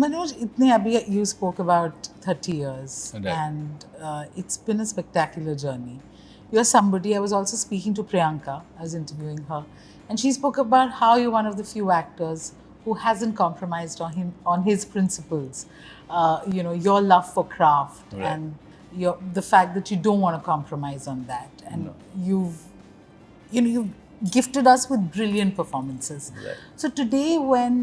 Manoj, itne abhi you spoke about 30 years, Right. and it's been a spectacular journey. You're somebody, I was also speaking to Priyanka, I was interviewing her, and she spoke about how you're one of the few actors who hasn't compromised on his principles. Your love for craft, Right. and the fact that you don't want to compromise on that, and No. you've gifted us with brilliant performances. Right. So today, when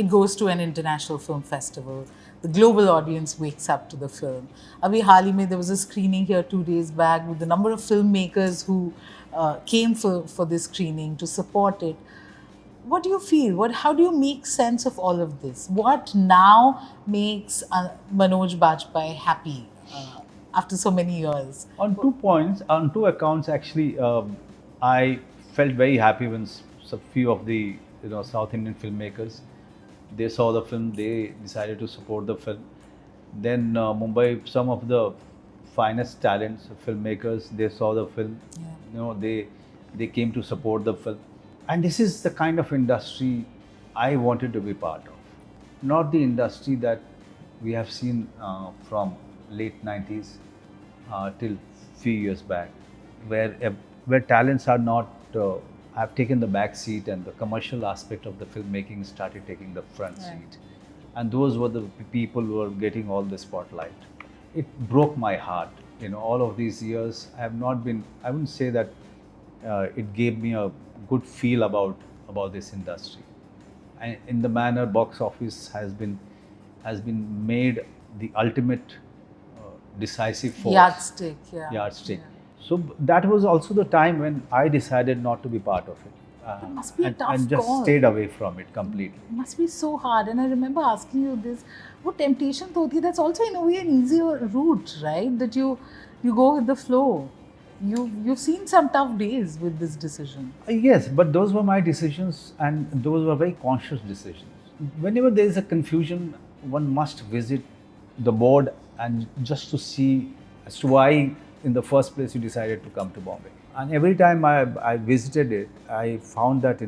it goes to an international film festival, the global audience wakes up to the film. Abhi haal hi mein, there was a screening here 2 days back with the number of filmmakers who came for this screening to support it. What do you feel? How do you make sense of all of this? What now makes Manoj Bajpayee happy after so many years? On 2 points, on 2 accounts, actually, I felt very happy when a few of the South Indian filmmakers, they saw the film, they decided to support the film. Then Mumbai, some of the finest talents, filmmakers, they saw the film. Yeah. They came to support the film, and this is the kind of industry I wanted to be part of, not the industry that we have seen from late 90s till few years back, where talents are not have taken the back seat and the commercial aspect of the filmmaking started taking the front seat, and those were the people who were getting all the spotlight. It broke my heart. All of these years, I have not been. I wouldn't say that it gave me a good feel about this industry, and in the manner box office has been made the ultimate decisive force. Yardstick, yeah. Yardstick. So that was also the time when I decided not to be part of it. It must be a tough and just call. stayed away from it completely. It must be so hard. And I remember asking you this, what temptation thoti? That's also in a way an easier route, right? That you go with the flow. You've seen some tough days with this decision. Yes, but those were my decisions, and those were very conscious decisions. Whenever there is a confusion, one must visit the board and just to see as to why in the first place you decided to come to Bombay. And every time I visited it, I found that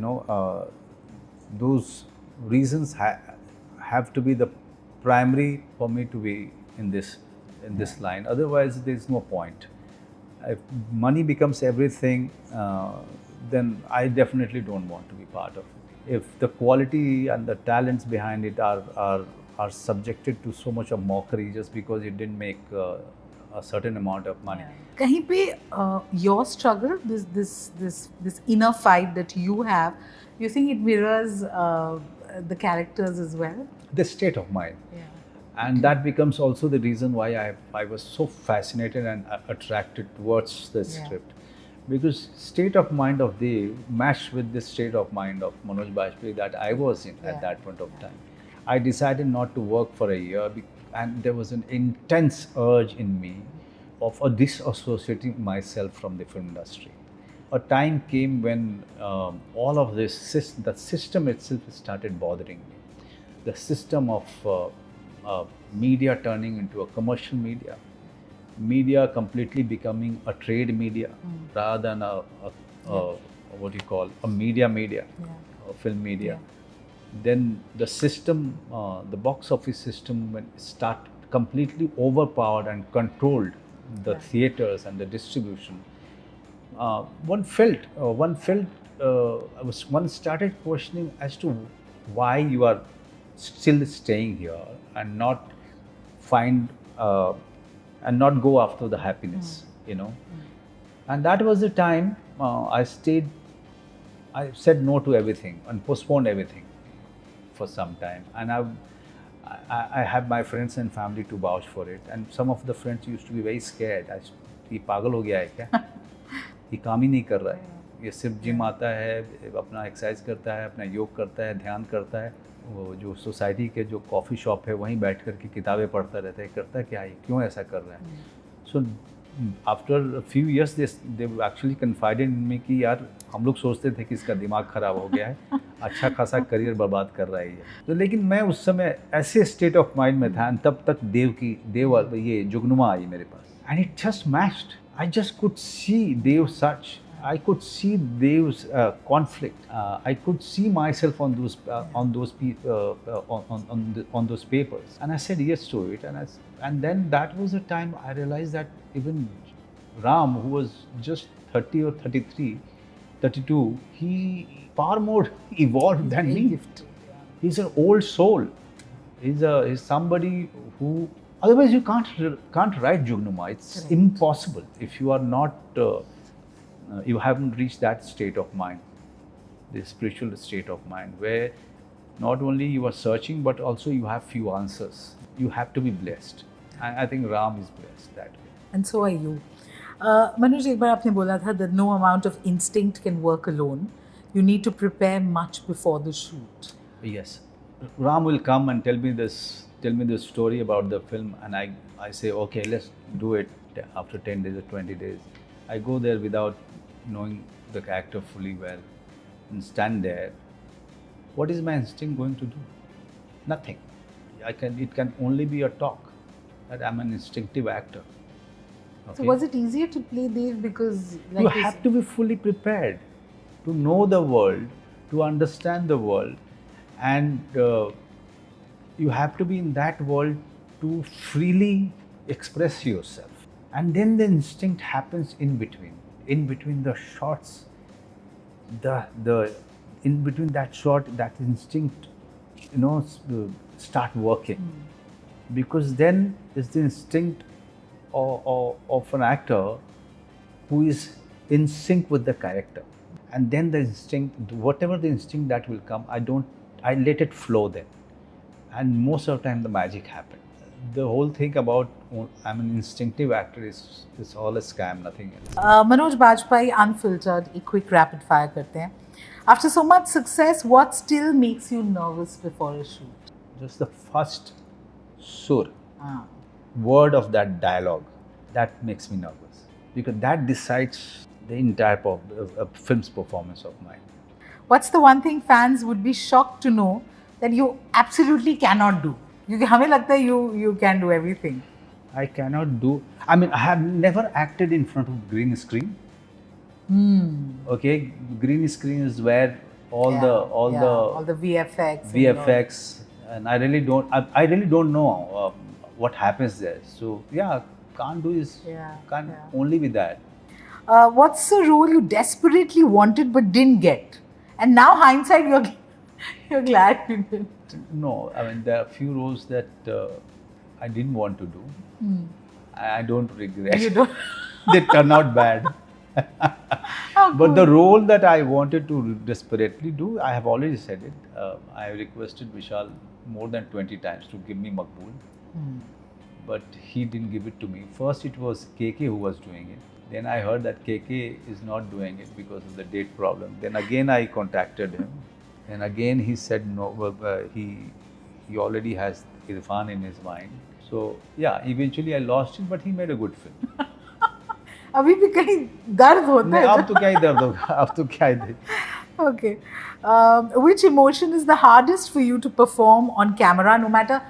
those reasons have to be the primary for me to be in this line. Otherwise, there is no point. If money becomes everything, then I definitely don't want to be part of it. If the quality and the talents behind it are subjected to so much of mockery just because it didn't make a certain amount of money. Kahin pe your struggle, this inner fight that you have, you think it mirrors the characters as well? The state of mind. Yeah. And that becomes also the reason why I was so fascinated and attracted towards the script. Because state of mind of Dev matched with the state of mind of Manoj Bajpayee that I was in at that point of time. I decided not to work for a year, and there was an intense urge in me of disassociating myself from the film industry. A time came when all of this, the system itself started bothering me. The system of media turning into a commercial media completely becoming a trade media rather than a what you call a media, a film media. Then the system, the box office system, when start completely overpowered and controlled the theaters and the distribution. One started questioning as to why you are still staying here and not find and not go after the happiness, And that was the time I said no to everything and postponed everything for some time. And I have my friends and family to vouch for it. And some of the friends used to be very scared. ये पागल हो गया है क्या? ये काम ही नहीं कर रहा है. ये सिर्फ जिम आता है, अपना एक्सरसाइज करता है, अपना योग करता है, ध्यान करता है. वो जो सोसाइटी के जो कॉफ़ी शॉप है वहीं बैठ कर के किताबें पढ़ता रहता है, करता क्या है, क्यों ऐसा कर रहा है. So after few years they actually confided in me कि यार हम लोग सोचते थे कि इसका दिमाग ख़राब हो गया है, अच्छा खासा करियर बर्बाद कर रहा है ये. तो लेकिन मैं उस समय ऐसे स्टेट ऑफ माइंड में था, तब तक देव ये जुगनुमा आई मेरे पास, and it just matched. I just could see Dev such, I could see Dev's conflict. I could see myself on those on those papers, and I said yes to it. And then that was the time I realized that even Ram, who was just 30 or 33, 32, he far more evolved than very me. gifted, yeah. He's an old soul. He's somebody who, otherwise you can't write Jugnuma. It's Correct. impossible if you are not you haven't reached that state of mind, the spiritual state of mind, where not only you are searching but also you have few answers. You have to be blessed. I think Ram is blessed that way. And so are you. Manoj, एक बार आपने बोला था that no amount of instinct can work alone. You need to prepare much before the shoot. Yes, Ram will come and tell me this story about the film, and I say, okay, let's do it after 10 days or 20 days. I go there without knowing the character fully well and stand there. What is my instinct going to do? Nothing. It can only be a talk that I'm an instinctive actor. Okay? So was it easier to play Dev because You have to be fully prepared to know the world, to understand the world, and you have to be in that world to freely express yourself. And then the instinct happens in between the shots. In between that shot, that instinct, start working, because then it's the instinct of an actor who is in sync with the character, and then the instinct, whatever the instinct that will come, I let it flow then, and most of the time the magic happens. The whole thing about I'm an instinctive actor is all a scam, nothing else. Manoj Bajpayee, Unfiltered, a quick rapid fire करते हैं. After so much success, what still makes you nervous before a shoot? Just the first sur, word of that dialogue, that makes me nervous, because that decides the entire film's performance of mine. What's the one thing fans would be shocked to know that you absolutely cannot do? क्योंकि हमें लगता है you can do everything. I cannot do. I mean, I have never acted in front of green screen. Okay, green screen is where all the VFX, and I really don't know what happens there. So yeah, can't do is only with that. What's the role you desperately wanted but didn't get, and now hindsight you're glad you did? No, I mean there are few roles that I didn't want to do. I don't regret. You don't. They turn out bad. But the role that I wanted to desperately do, I have already said it. I requested Vishal more than 20 times to give me Maqbool, but he didn't give it to me. First it was KK who was doing it. Then I heard that KK is not doing it because of the date problem. Then again I contacted him. And again he said no, he already has Irfan in his mind. So yeah, eventually I lost it, but he made a good film. अभी भी कहीं दर्द होता है. अब तो क्या ही दर्द होगा, अब तो क्या ही दर्द. Okay. Which emotion is the hardest for you to perform on camera, no matter